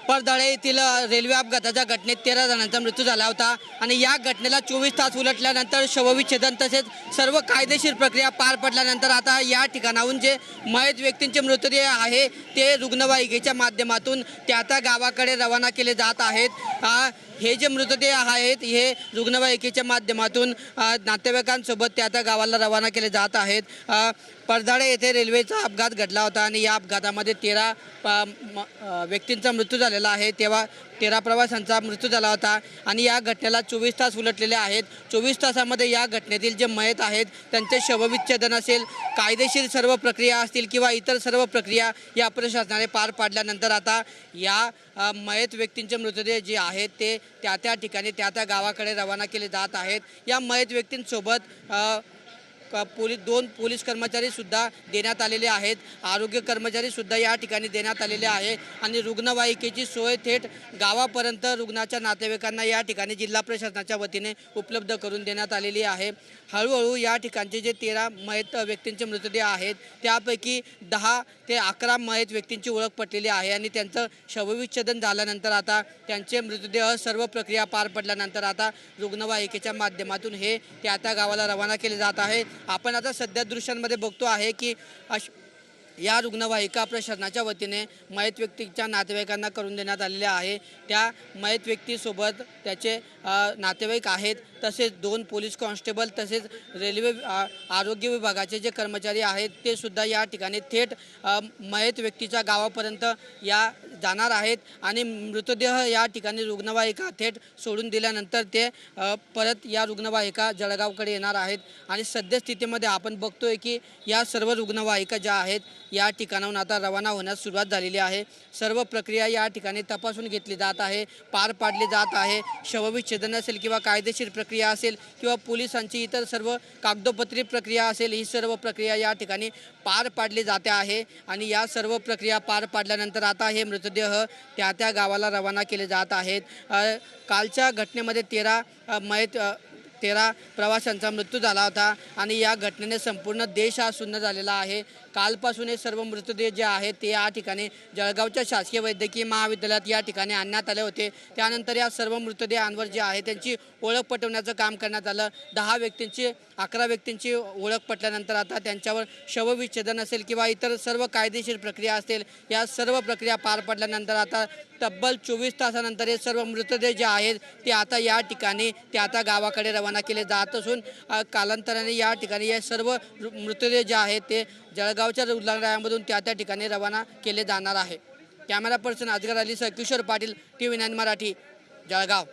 परदाळे येथील रेल्वे अपघाताच्या घटनेत 13 जणांचा मृत्यू झाला होता आणि या घटनेला 24 तास उलटल्यानंतर शवविच्छेदन तसेच सर्व कायदेशीर प्रक्रिया पार पडल्यानंतर आता या ठिकाणाहून जे मयत व्यक्तींचे मृतदेह आहे ते रुग्णवाहिकेच्या माध्यमातून त्या गावाकडे रवाना केले जात आहेत। हे जे मृतदेह आहेत हे रुग्णवाहिकेच्या माध्यमातून नातेवाईकांसोबत त्या गावाला रवाना केले जात आहेत। परदाळे येथे रेल्वेचा अपघात घडला होता आणि या अपघातामध्ये 13 व्यक्तींचा मृत्यू झालेला आहे। तेव्हा 13 प्रवाशांचा मृत्यू झाला होता आणि या घटनेला 24 तास उलटलेले आहेत। 24 तासामध्ये या घटनेतील जे मयत आहेत त्यांचे शवविच्छेदन असेल, कायदेशीर सर्व प्रक्रिया असतील किंवा इतर सर्व प्रक्रिया या प्रशासनाने पार पाडल्यानंतर आता या मयत व्यक्तींचे मृतदेह जे आहेत ते त्या ठिकाणी त्या गावाकडे रवाना केले जात आहेत। या मयत व्यक्तींसोबत दोन पोलीस कर्मचारी सुद्धा देण्यात आलेले आहेत, आरोग्य कर्मचारी सुद्धा या ठिकाणी देण्यात आलेले आहे आणि रुग्णवाहिकेची सोय थेट गावापर्यंत रुग्णाच्या नातेवाईकांना या ठिकाणी जिल्हा प्रशासनाच्या वतीने उपलब्ध करून देण्यात आलेली आहे। हळूहळू या ठिकाणचे जे 13 मयत व्यक्तींचे मृतदेह आहेत त्यापैकी 10 ते 11 मयत व्यक्तींची ओळख पटलेली आहे आणि त्यांचं शवविच्छेदन झाल्यानंतर आता त्यांचे मृतदेह सर्व प्रक्रिया पार पडल्यानंतर आता रुग्णवाहिकेच्या माध्यमातून हे त्या गावाला रवाना केले जात आहे। आपण आता सध्या दृश्यांमध्ये बघतो आहे की या रुग्णवाहिका प्रशासनाच्या वतीने मयत व्यक्तीच्या नातेवाईकांना करून देण्यात आलेले आहे। त्या मयत व्यक्तीसोबत त्याचे नातेवाईक आहेत, तसेच 2 पोलीस कॉन्स्टेबल तसेच रेल्वे आरोग्य विभागाचे जे कर्मचारी आहेत ते सुद्धा या ठिकाणी थेट मयत व्यक्तीच्या गावापर्यंत या जाणार आहेत आणि मृतदेह या ठिकाणी रुग्णवाहिका थेट सोडून दिल्यानंतर ते परत या रुग्णवाहिका जळगावकडे येणार आहेत। आणि सद्यस्थितीमध्ये आपण बघतोय की या सर्व रुग्णवाहिका ज्या आहेत या ठिकाणाहून आता रवाना होण्यास सुरुवात झालेली आहे। सर्व प्रक्रिया या ठिकाणी तपासून घेतली जात आहे, पार पाडली जात आहे। शवविच्छेदन असेल किंवा कायदेशीर प्रक्रिया असेल किंवा पोलिसांची इतर सर्व कागदोपत्री प्रक्रिया असेल, ही सर्व प्रक्रिया या ठिकाणी पार पाडली जाते आहे आणि या सर्व प्रक्रिया पार पाडल्यानंतर आता हे मृतदेह त्या गावाला रवाना केले जात आहेत। कालच्या घटनेमध्ये 13 प्रवाशांचा मृत्यू झाला होता आणि या घटनेने संपूर्ण देश हा सुन्न झालेला आहे। कालपासून हे सर्व मृतदेह जे आहेत ते या ठिकाणी जळगावच्या शासकीय वैद्यकीय महाविद्यालयात या ठिकाणी आणण्यात आले होते। त्यानंतर या सर्व मृतदेहांवर जे आहे त्यांची ओळख पटवण्याचं काम करण्यात आलं। 11 व्यक्तींची ओळख पटल्यानंतर आता त्यांच्यावर शवविच्छेदन असेल किंवा इतर सर्व कायदेशीर प्रक्रिया असतील, या सर्व प्रक्रिया पार पडल्यानंतर आता तब्बल 24 तासानंतर हे सर्व मृतदेह जे आहेत ते आता या ठिकाणी त्या गावाकडे रवाना केले जात असून कालांतराने या ठिकाणी हे सर्व मृतदेह जे आहेत ते जळगावच्या रुग्णालयामधून त्या ठिकाणी रवाना केले जाणार आहे। कॅमेरा पर्सन अजगर अली सह किशोर पाटील, TV9 मराठी, जळगाव।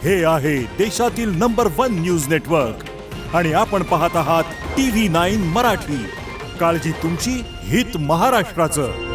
हे आहे देशातील नंबर 1 न्यूज नेटवर्क आणि आपण पाहत आहात TV9 मराठी। काळजी तुमची, हित महाराष्ट्राचं।